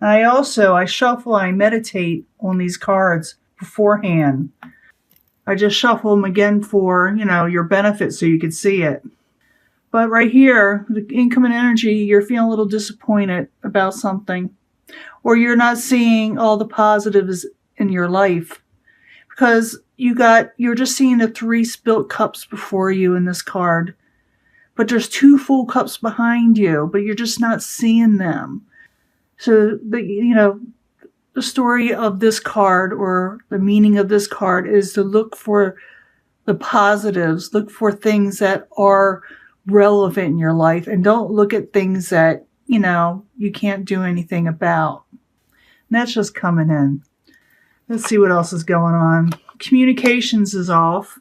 I shuffle, I meditate on these cards beforehand. I just shuffle them again for, your benefit so you can see it. But right here, the incoming energy, you're feeling a little disappointed about something. Or you're not seeing all the positives in your life. Because you're just seeing the 3 spilt cups before you in this card. But there's 2 full cups behind you, but you're just not seeing them. So, the story of this card, or the meaning of this card, is to look for the positives, look for things that are relevant in your life, and don't look at things that, you can't do anything about. And that's just coming in. Let's see what else is going on. Communications is off.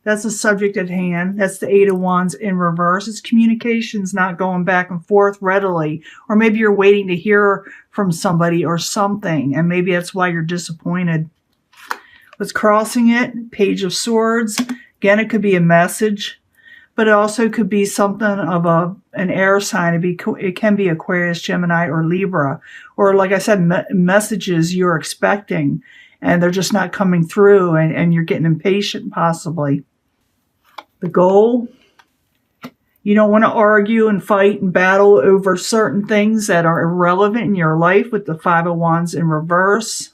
That's the subject at hand. That's the 8 of Wands in reverse. It's communications not going back and forth readily. Or maybe you're waiting to hear from somebody or something, and maybe that's why you're disappointed. What's crossing it? Page of Swords. Again, it could be a message, but it also could be something of an air sign. It can be Aquarius, Gemini, or Libra. Or, like I said, messages you're expecting, and they're just not coming through, and you're getting impatient, possibly. The goal, you don't want to argue and fight and battle over certain things that are irrelevant in your life with the 5 of Wands in reverse.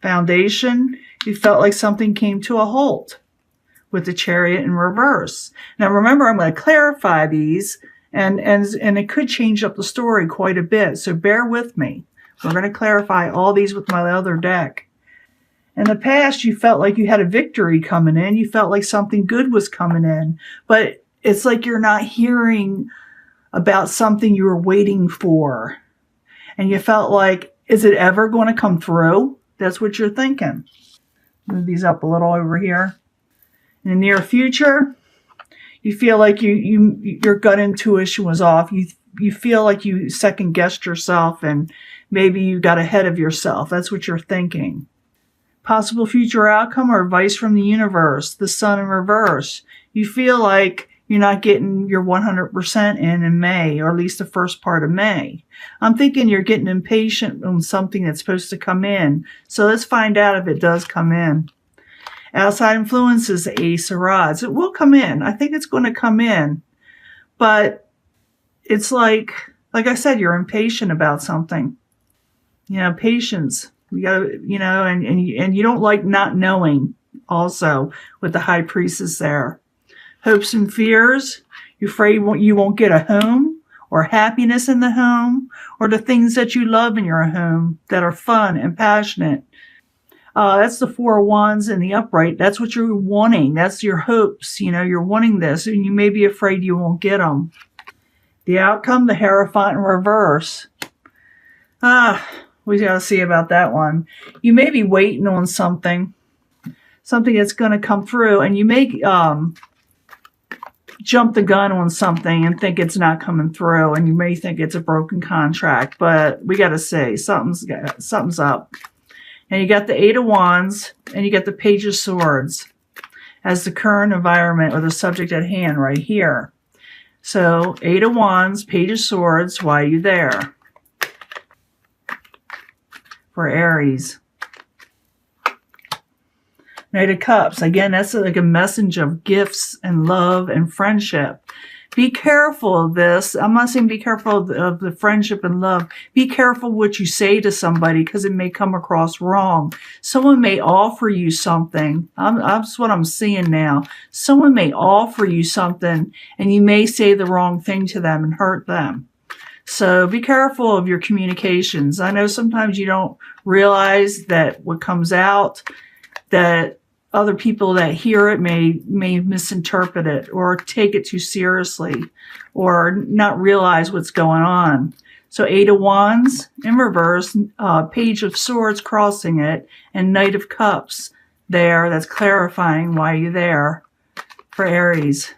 Foundation, you felt like something came to a halt with the Chariot in reverse. Now remember, I'm going to clarify these, and it could change up the story quite a bit, so bear with me. We're going to clarify all these with my other deck. In the past, you felt like you had a victory coming in. You felt like something good was coming in. But it's like you're not hearing about something you were waiting for. And you felt like, is it ever going to come through? That's what you're thinking. Move these up a little over here. In the near future, you feel like your gut intuition was off. You feel like you second-guessed yourself, and maybe you got ahead of yourself. That's what you're thinking. Possible future outcome or advice from the universe, the Sun in reverse. You feel like you're not getting your 100% in May, or at least the first part of May. I'm thinking you're getting impatient on something that's supposed to come in. So let's find out if it does come in. Outside influences, the Ace of Rods. It will come in. I think it's going to come in. But it's like I said, you're impatient about something. Patience. You gotta, and you don't like not knowing also with the High Priestess there. Hopes and fears. You're afraid you won't get a home, or happiness in the home, or the things that you love in your home that are fun and passionate. That's the 4 of Wands in the upright. That's what you're wanting. That's your hopes. You're wanting this, and you may be afraid you won't get them. The outcome, the Hierophant in reverse. We got to see about that one. You may be waiting on something that's going to come through, and you may jump the gun on something and think it's not coming through, and you may think it's a broken contract, but we got to see. Something's up. And you got the 8 of Wands, and you got the Page of Swords as the current environment, or the subject at hand right here. So 8 of Wands, Page of Swords, why are you there? For Aries. Knight of Cups. Again, that's like a message of gifts and love and friendship. Be careful of this. I'm not saying be careful of the friendship and love. Be careful what you say to somebody, because it may come across wrong. Someone may offer you something. That's what I'm seeing now. Someone may offer you something, and you may say the wrong thing to them and hurt them. So be careful of your communications. I know sometimes you don't realize that what comes out, that other people that hear it may misinterpret it, or take it too seriously, or not realize what's going on. So 8 of Wands in reverse, Page of Swords crossing it, and Knight of Cups there. That's clarifying why you're there for Aries.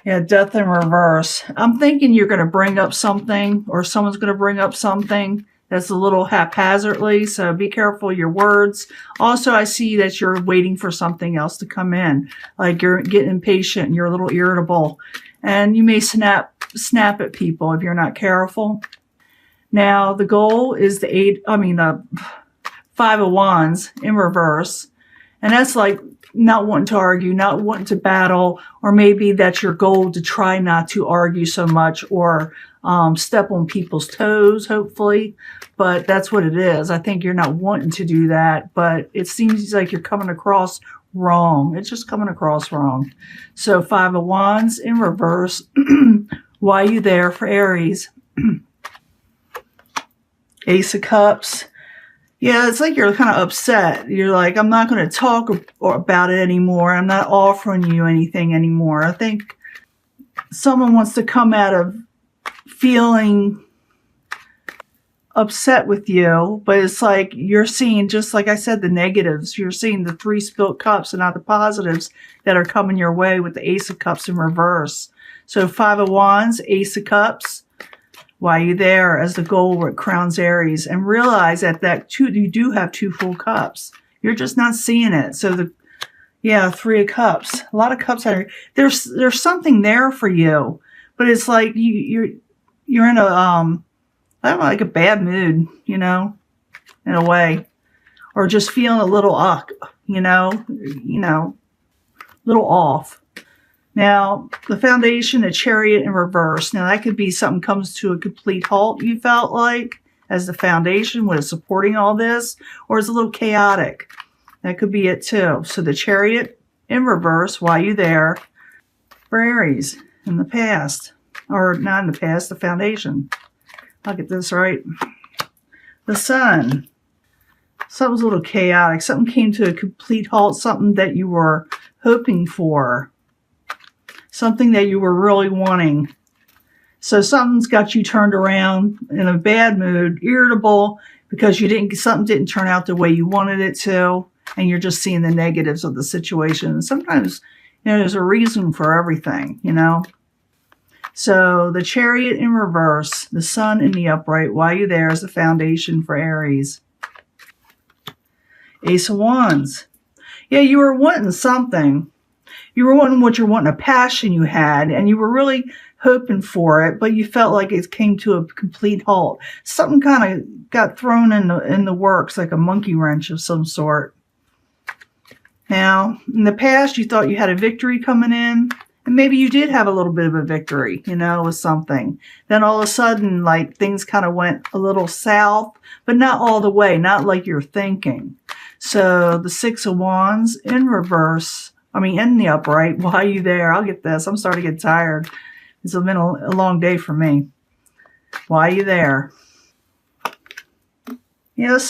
Yeah, Death in reverse. I'm thinking you're going to bring up something, or someone's going to bring up something that's a little haphazardly, so be careful of your words. Also, I see that you're waiting for something else to come in. Like you're getting impatient, and you're a little irritable. And you may snap at people if you're not careful. Now, the goal is the Five of Wands in reverse. And that's like not wanting to argue, not wanting to battle, or maybe that's your goal to try not to argue so much or step on people's toes, hopefully. But that's what it is. I think you're not wanting to do that, but it seems like you're coming across wrong. It's just coming across wrong. So Five of Wands in reverse. Why are you there for Aries? Ace of Cups. Yeah, it's like you're kind of upset. You're like, I'm not going to talk about it anymore. I'm not offering you anything anymore. I think someone wants to come out of feeling upset with you, but it's like you're seeing, just like I said, the negatives. You're seeing the 3 spilt cups and not the positives that are coming your way with the Ace of Cups in reverse. So Five of Wands, Ace of Cups. Why are you there as the goal crowns Aries? And realize that you do have 2 full cups. You're just not seeing it. So yeah, 3 of Cups. A lot of cups out here. There's something there for you, but it's like you're in a I don't know, like a bad mood, in a way, or just feeling a little little off. Now, the Foundation, a Chariot in reverse. Now, that could be something comes to a complete halt, you felt like, as the Foundation was supporting all this, or it's a little chaotic. That could be it, too. So, the Chariot in reverse, why you there, for Aries in the past. Or not in the past, the Foundation. I'll get this right. The Sun. Something's a little chaotic. Something came to a complete halt. Something that you were hoping for. Something that you were really wanting. So something's got you turned around in a bad mood, irritable, because something didn't turn out the way you wanted it to, and you're just seeing the negatives of the situation. And sometimes, there's a reason for everything, So the Chariot in reverse, the Sun in the upright, why are you there as the Foundation for Aries? Ace of Wands. Yeah, you were wanting something. You were wanting what you're wanting, a passion you had, and you were really hoping for it, but you felt like it came to a complete halt. Something kind of got thrown in the works, like a monkey wrench of some sort. Now, in the past, you thought you had a victory coming in, and maybe you did have a little bit of a victory, with something. Then all of a sudden, like, things kind of went a little south, but not all the way, not like you're thinking. So the 6 of Wands in reverse, in the upright. Why are you there? I'll get this. I'm starting to get tired. It's been a long day for me. Why are you there? You got the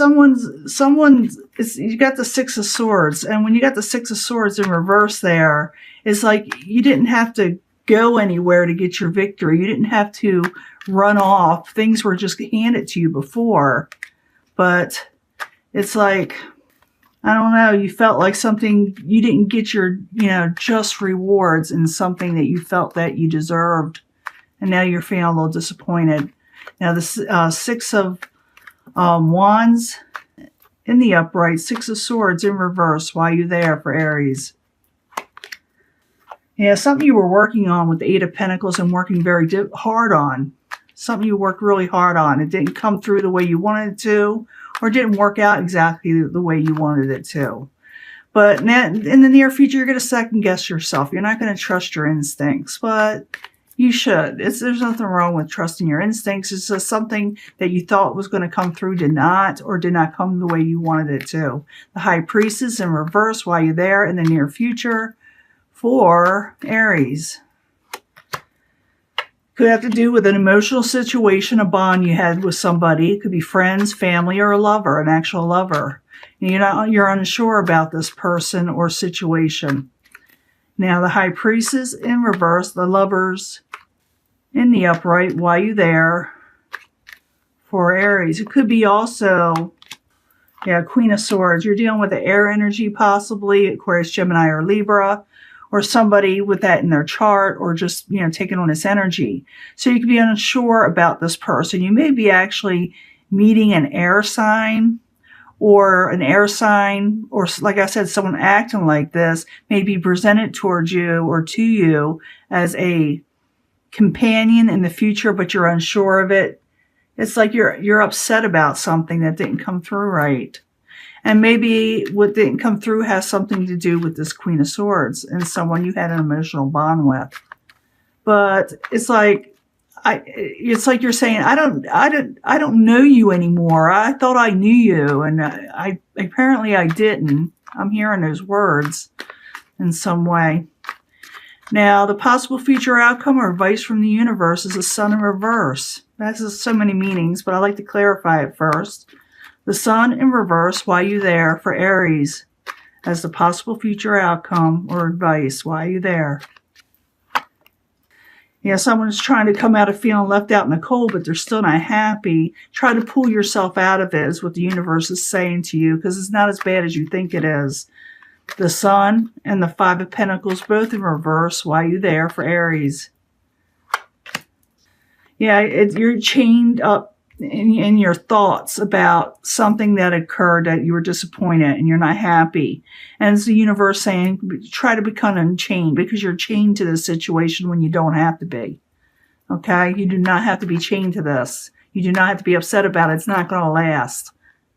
6 of Swords. And when you got the 6 of Swords in reverse there, it's like you didn't have to go anywhere to get your victory. You didn't have to run off. Things were just handed to you before. But it's like, I don't know, you felt like something, you didn't get your, just rewards in something that you felt that you deserved. And now you're feeling a little disappointed. Now the 6 of Wands in the upright, 6 of Swords in reverse. Why are you there for Aries? Yeah, something you were working on with the 8 of Pentacles and working very hard on. Something you worked really hard on. It didn't come through the way you wanted it to, or didn't work out exactly the way you wanted it to. But in the near future, you're going to second guess yourself. You're not going to trust your instincts, but you should. There's nothing wrong with trusting your instincts. It's just something that you thought was going to come through did not come the way you wanted it to. The High Priestess in reverse, why you're there in the near future for Aries. Could have to do with an emotional situation, a bond you had with somebody. It could be friends, family, or a lover, an actual lover. And you're unsure about this person or situation. Now, the High Priestess in reverse, the Lovers in the upright. Why you there for Aries? It could be also, Queen of Swords. You're dealing with the air energy, possibly, Aquarius, Gemini, or Libra. Or somebody with that in their chart, or just, taking on this energy. So you could be unsure about this person. You may be actually meeting an air sign, or like I said, someone acting like this may be presented towards you or to you as a companion in the future, but you're unsure of it. It's like you're upset about something that didn't come through right. And maybe what didn't come through has something to do with this Queen of Swords and someone you had an emotional bond with. But it's like it's like you're saying, I don't know you anymore. I thought I knew you, and I apparently I didn't. I'm hearing those words in some way. Now, the possible future outcome or advice from the universe is the Sun in reverse. That has so many meanings, but I like to clarify it first. The Sun in reverse, why you there, for Aries, as the possible future outcome or advice. Why are you there? Yeah, someone's trying to come out of feeling left out in the cold, but they're still not happy. Try to pull yourself out of it is what the universe is saying to you, because it's not as bad as you think it is. The Sun and the Five of Pentacles, both in reverse. Why are you there, for Aries? Yeah, you're chained up in your thoughts about something that occurred that you were disappointed and you're not happy. And it's the universe saying, try to become unchained, because you're chained to this situation when you don't have to be. Okay? You do not have to be chained to this. You do not have to be upset about it. It's not going to last.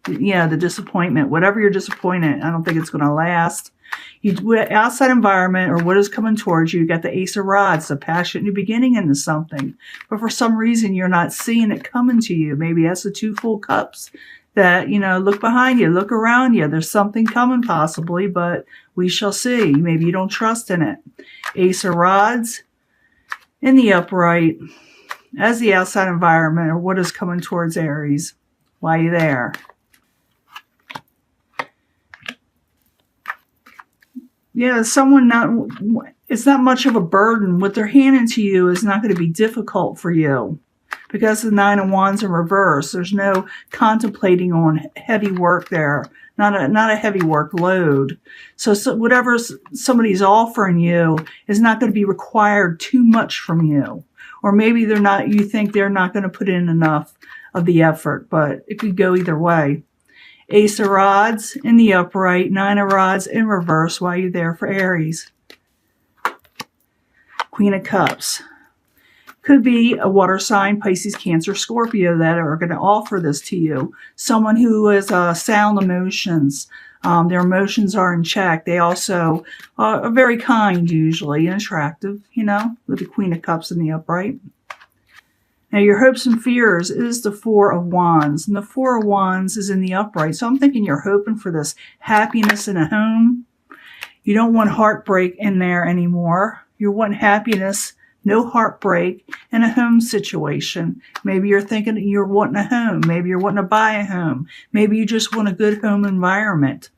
The disappointment, whatever you're disappointed, I don't think it's going to last. Outside environment, or what is coming towards you, you got the Ace of Rods, the passion you're beginning into something. But for some reason, you're not seeing it coming to you. Maybe that's the two full cups that, look behind you, look around you. There's something coming possibly, but we shall see. Maybe you don't trust in it. Ace of Rods in the upright as the outside environment, or what is coming towards Aries. Why are you there? Yeah, it's not much of a burden. What they're handing to you is not going to be difficult for you, because the Nine of Wands in reverse. There's no contemplating on heavy work there, not a heavy workload. So whatever somebody's offering you is not going to be required too much from you. Or maybe you think they're not going to put in enough of the effort, but it could go either way. Ace of Rods in the upright, Nine of Rods in reverse. Why are you there, for Aries? Queen of Cups. Could be a water sign, Pisces, Cancer, Scorpio, that are going to offer this to you. Someone who has sound emotions. Their emotions are in check. They also are very kind, usually, and attractive, with the Queen of Cups in the upright. Now, your hopes and fears is the Four of Wands. And the Four of Wands is in the upright. So I'm thinking you're hoping for this happiness in a home. You don't want heartbreak in there anymore. You want happiness, no heartbreak, in a home situation. Maybe you're thinking you're wanting a home. Maybe you're wanting to buy a home. Maybe you just want a good home environment.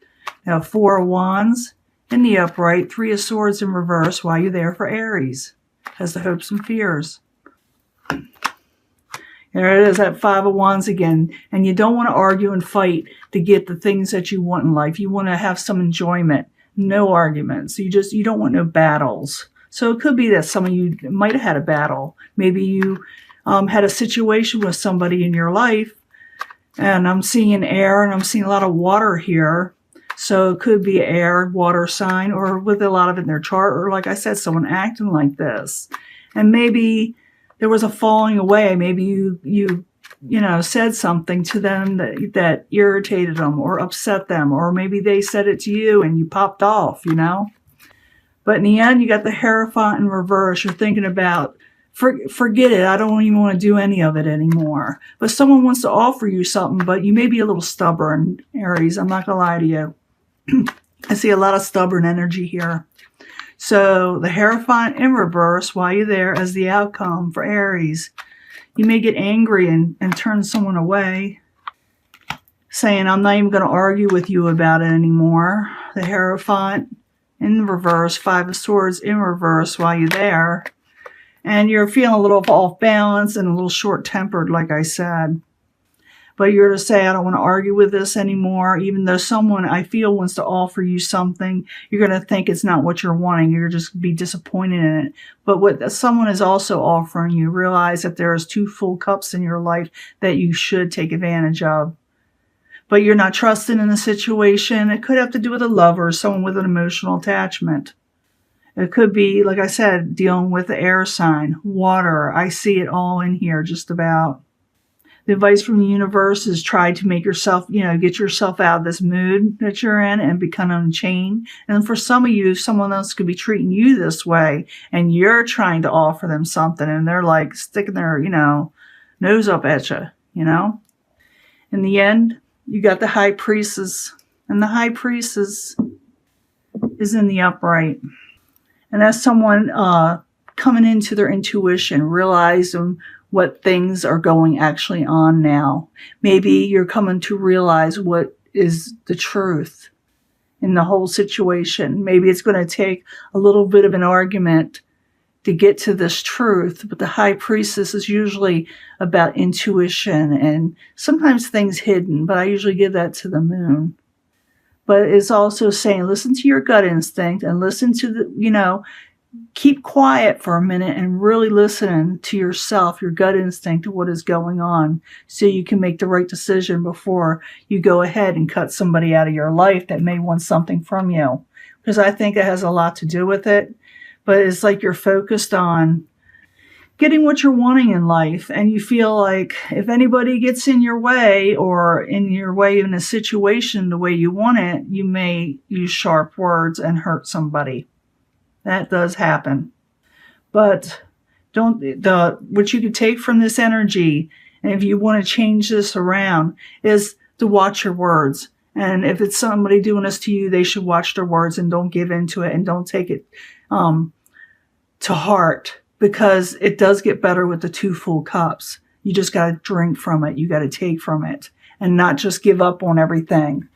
Now, Four of Wands in the upright, Three of Swords in reverse. Why are you there, for Aries? Has the hopes and fears. There it is, that Five of Wands again. And you don't want to argue and fight to get the things that you want in life. You want to have some enjoyment, no arguments. You don't want no battles. So it could be that some of you might have had a battle. Maybe you had a situation with somebody in your life. And I'm seeing air, and I'm seeing a lot of water here. So it could be air, water sign, or with a lot of it in their chart. Or like I said, someone acting like this. And maybe there was a falling away. Maybe you said something to them that irritated them or upset them, or maybe they said it to you and you popped off, But in the end, you got the Hierophant in reverse. You're thinking about, forget it. I don't even want to do any of it anymore. But someone wants to offer you something, but you may be a little stubborn, Aries. I'm not going to lie to you. I see a lot of stubborn energy here. So the Hierophant in reverse, why are you there, as the outcome for Aries? You may get angry and turn someone away, saying, I'm not even going to argue with you about it anymore. The Hierophant in reverse, Five of Swords in reverse, why are you there? And you're feeling a little off balance and a little short-tempered, like I said. But you're to say, I don't want to argue with this anymore. Even though someone, I feel, wants to offer you something, you're going to think it's not what you're wanting. You're just be disappointed in it. But what someone is also offering you, realize that there is two full cups in your life that you should take advantage of. But you're not trusting in the situation. It could have to do with a lover or someone with an emotional attachment. It could be, like I said, dealing with the air sign, water. I see it all in here, just about. The advice from the universe is try to make yourself, get yourself out of this mood that you're in and become unchained. And for some of you, someone else could be treating you this way and you're trying to offer them something and they're like sticking their, nose up at you, In the end, you got the high priestess, and the high priestess is in the upright. And that's someone coming into their intuition, realizing what things are going actually on now. Maybe you're coming to realize what is the truth in the whole situation. Maybe it's going to take a little bit of an argument to get to this truth, but the high priestess is usually about intuition and sometimes things hidden, but I usually give that to the moon. But it's also saying, listen to your gut instinct and listen to the, keep quiet for a minute and really listen to yourself, your gut instinct, to what is going on so you can make the right decision before you go ahead and cut somebody out of your life that may want something from you. Because I think it has a lot to do with it. But it's like you're focused on getting what you're wanting in life. And you feel like if anybody gets in your way or in your way in a situation the way you want it, you may use sharp words and hurt somebody. That does happen. But what you could take from this energy, and if you want to change this around, is to watch your words. And if it's somebody doing this to you, they should watch their words and don't give into it and don't take it to heart, because it does get better with the 2 full cups. You just got to drink from it. You got to take from it and not just give up on everything.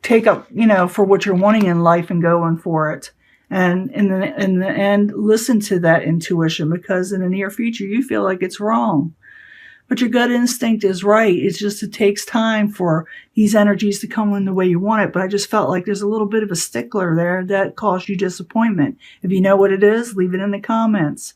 Take up, for what you're wanting in life and going for it. And in the end, listen to that intuition, because in the near future, you feel like it's wrong. But your gut instinct is right. It's just, it takes time for these energies to come in the way you want it. But I just felt like there's a little bit of a stickler there that caused you disappointment. If you know what it is, leave it in the comments.